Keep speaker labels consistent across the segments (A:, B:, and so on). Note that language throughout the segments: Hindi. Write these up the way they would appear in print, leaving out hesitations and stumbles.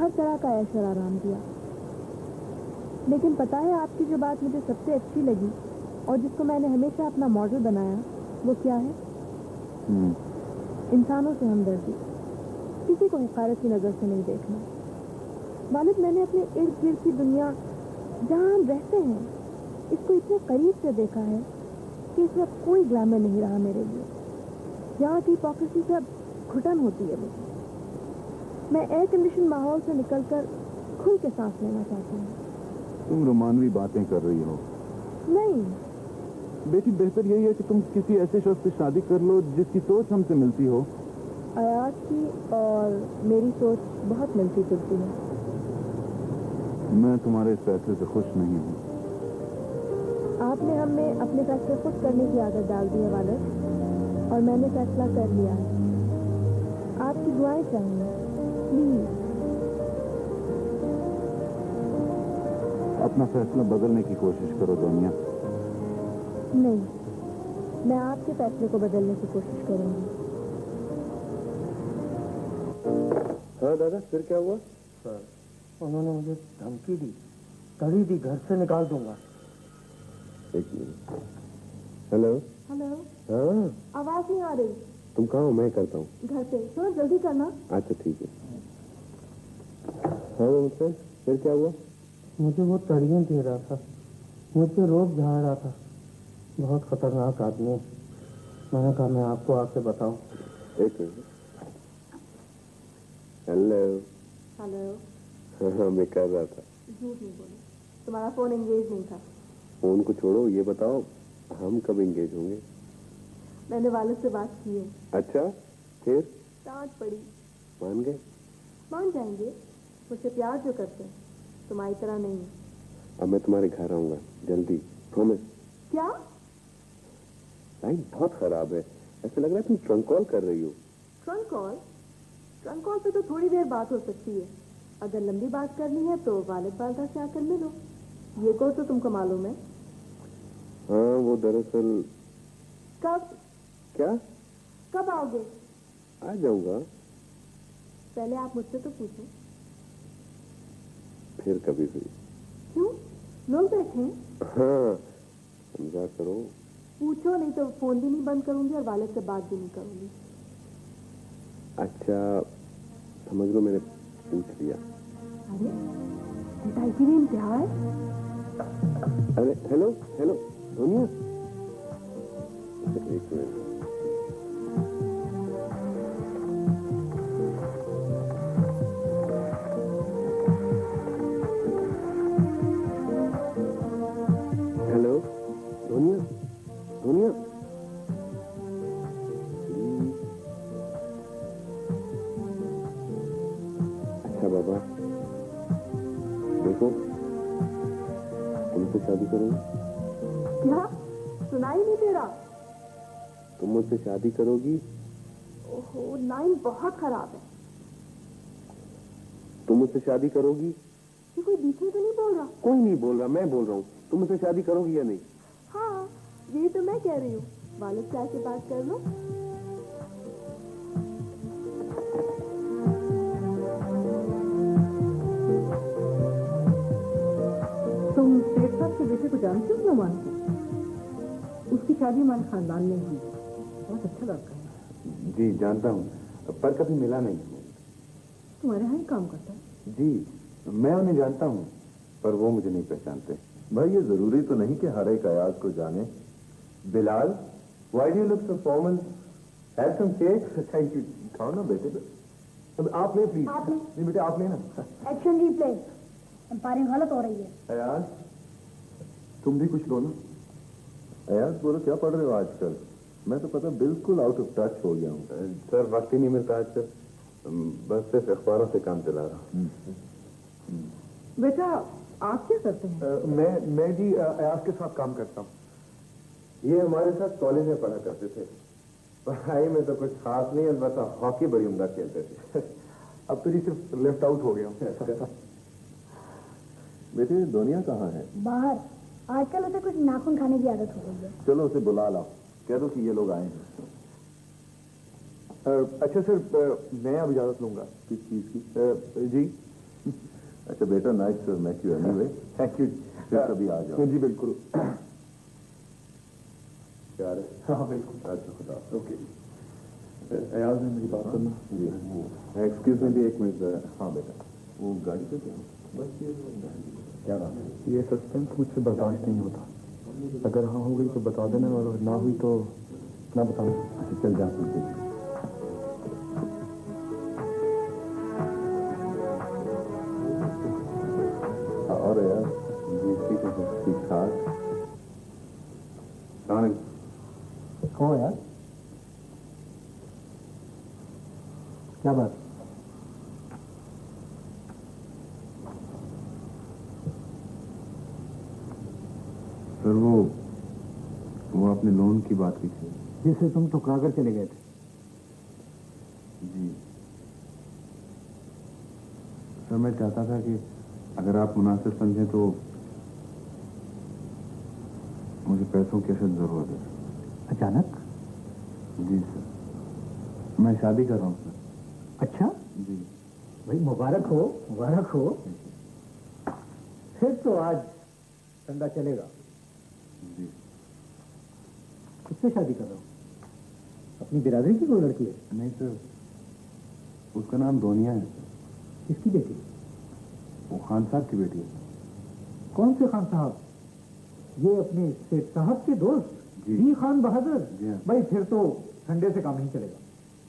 A: हर तरह का ऐश और आराम दिया। लेकिन पता है आपकी जो बात मुझे सबसे अच्छी लगी और जिसको मैंने हमेशा अपना मॉडल बनाया, वो क्या है? इंसानों से हमदर्दी, किसी को हक़ारत की नज़र से नहीं देखना। वालिद, मैंने अपने इर्द गिर्द की दुनिया जहाँ हम रहते हैं इसको इतने करीब से देखा है कि इसमें कोई ग्लैमर नहीं रहा मेरे लिए। यहाँ की हिपोक्रेसी से अब घुटन होती है मुझे। मैं एयर कंडीशन माहौल से निकलकर खुल के सांस लेना चाहती हूँ।
B: तुम रोमानवी बातें कर रही हो।
A: नहीं
B: बेटी, बेहतर यही है कि तुम किसी ऐसे शख्स से शादी कर लो जिसकी सोच हमसे मिलती हो।
A: अयाज की और मेरी सोच बहुत मिलती जुलती है।
B: मैं तुम्हारे इस फैसले से खुश नहीं हूँ।
A: आपने हमें अपने फैसले खुद करने की आदत डाल दी है वालिद, और मैंने फैसला कर लिया है। आपकी दुआएं चाहिए प्लीज।
B: अपना फैसला बदलने की कोशिश करो दुनिया।
A: नहीं, मैं आपके फैसले को बदलने की कोशिश करूंगी।
C: हाँ दादा, फिर क्या हुआ?
D: सर, उन्होंने मुझे धमकी दी, तड़ी दी, घर से निकाल दूंगा।
C: एक मिनट। हेलो।
A: हेलो।
C: हाँ,
A: आवाज नहीं आ रही।
C: तुम कहाँ हो? मैं करता हूँ।
A: घर पे। थोड़ा जल्दी करना।
C: अच्छा ठीक है। हाँ मुझसे फिर क्या हुआ?
D: मुझे वो तड़ियाँ दे रहा था, मुझसे रोज झाड़ रहा था। बहुत खतरनाक आदमी है। मैंने कहा मैं आपको आके बताऊं।
C: एक मिनट। हेलो।
A: हेलो।
C: हाँ मैं कर रहा था।
A: झूठ नहीं बोलो, तुम्हारा फोन एंगेज नहीं था।
C: फोन को छोड़ो, ये बताओ हम कब एंगेज होंगे?
A: मैंने वालिद से बात की है।
C: अच्छा, फिर?
A: डांट पड़ी।
C: मान गए?
A: मान जाएंगे, मुझसे प्यार जो करते हैं, तुम्हारी तरह नहीं।
C: अब मैं तुम्हारे घर आऊंगा जल्दी, प्रॉमिस।
A: क्या?
C: लाइन बहुत खराब है, ऐसे लग रहा है तुम ट्रंक कॉल कर रही हो।
A: Trunk call? ट्रंक कॉल पे तो थोड़ी देर बात हो सकती है। अगर लंबी बात करनी है तो वालिद वालदा से आकर मिलो। ये को तो तुमको मालूम है।
C: हाँ वो दरअसल।
A: कब?
C: क्या?
A: कब आओगे?
C: आ जाऊंगा।
A: पहले आप मुझसे तो पूछो।
C: फिर कभी भी।
A: क्यों? लोग बैठे हैं।
C: हाँ समझा करो।
A: पूछो, नहीं तो फोन भी नहीं बंद करूंगी और वालिद से बात भी नहीं करूंगी।
C: अच्छा समझ लो, मैंने पूछ लिया।
A: अरे पिटाई की भी इंतहा है।
C: अरे हेलो हेलो दुनिया, एक मिनट। हेलो दुनिया, दुनिया अच्छा बाबा देखो, तुमसे शादी करोगी?
A: क्या? सुनाई नहीं दे रहा।
C: तुम मुझसे शादी करोगी?
A: ओहो, लाइन बहुत खराब है।
C: तुम मुझसे शादी करोगी?
A: ये कोई बीच में तो नहीं बोल रहा?
C: कोई नहीं बोल रहा, मैं बोल रहा हूँ। तुम मुझसे शादी करोगी या नहीं?
A: हाँ, यही तो मैं कह रही हूँ। वालिद से आके बात कर लो। तुम सेठ साहब के बेटे को जानते हो नौमान को? उसकी शादी हमारे खानदान में हुई। बहुत अच्छा लड़का है।
B: जी जानता हूँ, पर कभी मिला नहीं।
A: तुम्हारे यहाँ ही काम करता है?
B: जी मैं उन्हें जानता हूँ, पर वो मुझे नहीं पहचानते। भाई ये जरूरी तो नहीं कि हर एक अयाज को जाने। Bilal, why do you look so formal? Have some cake? Thank you. खाओ ना बेटे। अब आप ले प्लीज।
A: आप ले।
B: नहीं बेटे आप लेना।
A: Action replay. अंपायरिंग गलत हो रही है।
B: अयाज तुम भी कुछ लो ना। अयाज बोलो, क्या पढ़ रहे हो आजकल? मैं तो पता बिल्कुल आउट ऑफ टच हो गया हूँ।
C: सर वक्त ही नहीं मिलता आजकल, बस सिर्फ अखबारों से काम चला रहा हूँ।
A: बेटा आप क्या करते हैं?
B: मैं जी अयाज के साथ काम करता हूँ।
C: ये हमारे साथ कॉलेज में पढ़ा करते थे। पढ़ाई में तो कुछ खास नहीं, अलबत्ता हॉकी बड़ी उम्दा खेलते थे।
B: अब तो जी सिर्फ लेफ्ट आउट हो गया हूँ। बेटे दुनिया कहाँ है?
A: बाहर। आजकल उसे कुछ नाखून खाने की आदत हो गई है।
B: चलो उसे बुला लाओ, कह दो कि ये लोग आए हैं। अच्छा सर, मैं अब इजाजत लूंगा। किस चीज की? जी अच्छा बेटा, nice to meet you anyway.
C: Thank you.
B: फिर कभी आ जाओ।
C: जी बिल्कुल।
B: प्यार है?
C: हाँ बिल्कुल।
B: अच्छा, खुदा।
C: ओके। अयाज ने मेरी बात करना।
B: जी
C: एक्सक्यूज मी, एक मिनट।
B: हाँ बेटा, वो गाड़ी पे क्या? बस ये
C: क्या बात है? ये सस्पेंस मुझसे बर्दाश्त नहीं होता। अगर हाँ हो गई तो बता देना, और ना हुई तो ना बताना।
B: अच्छा चल जा सकते। और यार जीएसटी को ठीक ठाक।
D: कौन यार? क्या बात?
B: सर वो आपने लोन की बात की थी
D: जिससे तुम ठुकरा कर चले गए थे।
B: जी। सर मैं चाहता था कि अगर आप मुनासिब समझें तो मुझे पैसों की अशद जरूरत है।
D: अचानक?
B: जी सर, मैं शादी कर रहा हूँ सर।
D: अच्छा
B: जी
D: भाई, मुबारक हो मुबारक हो। फिर तो आज धंधा चलेगा।
B: जी।
D: किससे शादी कर रहा हूँ? अपनी बिरादरी की कोई लड़की है?
B: नहीं सर, उसका नाम दोनिया है सर।
D: किसकी बेटी?
B: वो खान साहब की बेटी है।
D: कौन से खान साहब? ये अपने सेठ साहब के दोस्त
B: जी।
D: जी खान बहादुर।
B: जी हाँ।
D: भाई फिर तो ठंडे से काम नहीं चलेगा,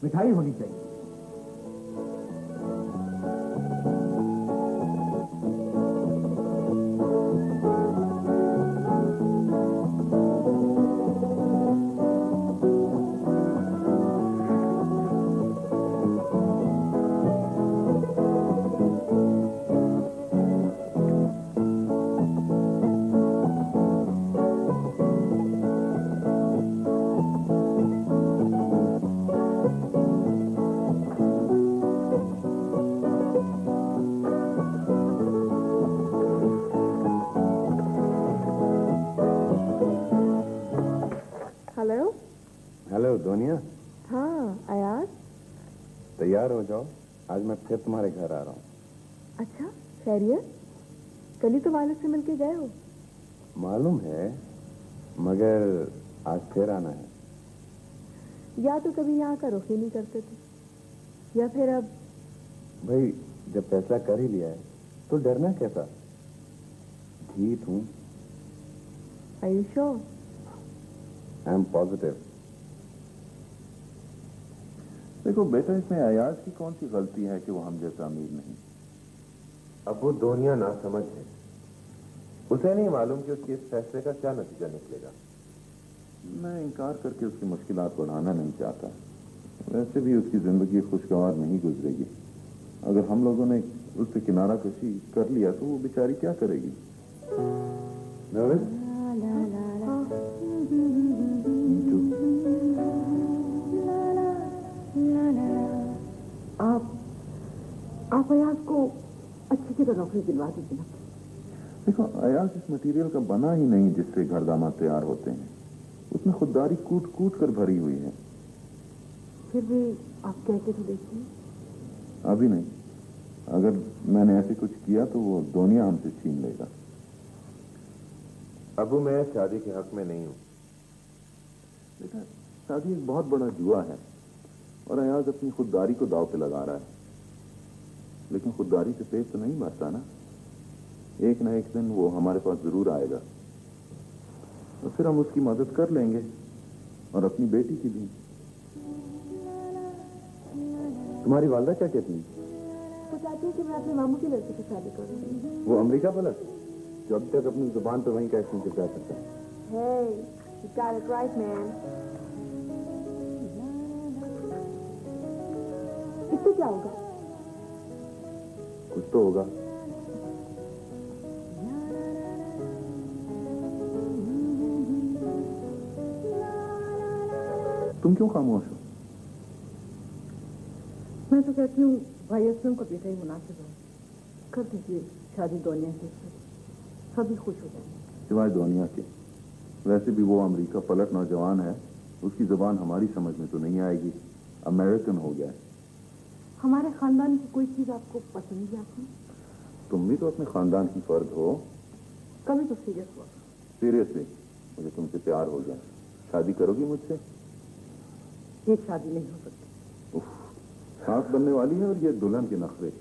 D: मिठाई होनी चाहिए।
A: हेलो।
B: हेलो दोनिया।
A: हाँ अयाज।
B: तैयार हो जाओ, आज मैं फिर तुम्हारे घर आ रहा हूँ।
A: अच्छा खैरियत? कल ही तो वालिद से मिलके गए हो।
B: मालूम है, मगर आज फिर आना है।
A: या तो कभी यहाँ का रुख ही नहीं करते थे, या फिर अब।
B: भाई जब फैसला कर ही लिया है तो डरना कैसा? जीत हूँ।
A: Are you sure?
B: I am positive. देखो बेटा, इसमें अयाज की कौन सी गलती है कि वो हम जैसा अमीर नहीं।
C: अब वो दोनिया ना समझ है, उसे नहीं मालूम कि उसके इस फैसले का क्या नतीजा निकलेगा।
B: मैं इनकार करके उसकी मुश्किलात बढ़ाना नहीं चाहता। वैसे भी उसकी जिंदगी खुशगवार नहीं गुजरेगी। अगर हम लोगों ने उससे किनारा कशी कर लिया तो वो बेचारी क्या करेगी? नर्वस?
A: आप अयाज को अच्छी जगह नौकरी दिलवा दीजिए ना।
B: देखो, अयाज इस मटेरियल का बना ही नहीं जिससे घर दामाद तैयार होते हैं। उसमें खुददारी कूट कूट कर भरी हुई है।
A: फिर भी आप कह के तो देखिए।
B: अभी नहीं, अगर मैंने ऐसे कुछ किया तो वो दोनिया हमसे छीन लेगा।
C: अबू मैं शादी के हक में नहीं हूँ।
B: देखा, शादी एक बहुत बड़ा जुआ है और अयाज अपनी खुददारी को दाव पे लगा रहा है। लेकिन खुददारी से पेट तो नहीं भरता ना। एक ना एक दिन वो हमारे पास जरूर आएगा और फिर हम उसकी मदद कर लेंगे और अपनी बेटी की भी। तुम्हारी वालदा क्या कहती है?
A: वो चाहती है कि मैं अपने मामू के लड़के से शादी करूँ।
B: वो अमेरिका पलट जो अब तक अपनी जुबान पर वहीं कैसे चिपका सकता है।
A: Hey, you got it right, man. इससे क्या होगा?
B: कुछ तो होगा। तुम क्यों खामोश हो?
A: मैं तो कहती हूँ भाई असलम को बेटा ही मुनासिब है। कर दीजिए शादी दोनिया से, सभी खुश हो जाएंगे।
B: सिवाय दोनिया के। वैसे भी वो अमेरिका पलट नौजवान है, उसकी जुबान हमारी समझ में तो नहीं आएगी। अमेरिकन हो गया है।
A: हमारे खानदान की कोई चीज आपको पसंद नहीं आती?
B: तुम भी तो अपने खानदान की फर्द हो।
A: कभी तो सीरियस हुआ।
B: सीरियसली मुझे तुमसे प्यार हो गया। शादी करोगी मुझसे?
A: ये शादी नहीं हो सकती।
B: उफ, सास बनने वाली है और ये दुल्हन के नखरे।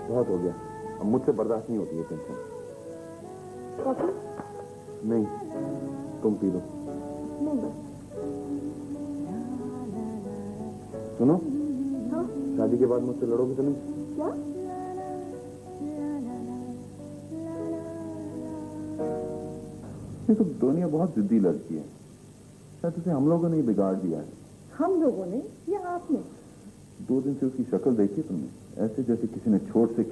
B: बहुत हो गया, अब मुझसे बर्दाश्त नहीं होती है टेंशन।
A: कॉफी?
B: नहीं, तुम पी लो।
A: नहीं बस।
B: सुनो,
A: हाँ?
B: शादी के बाद मुझसे लड़ोगे तो नहीं?
A: क्या?
B: ये तो दुनिया बहुत जिद्दी लड़की है। शायद उसे हम लोगों ने ही बिगाड़ दिया है।
A: हम लोगों ने या आपने?
B: 2 दिन से उसकी शक्ल देखी तुमने? ऐसे जैसे किसी ने छोट से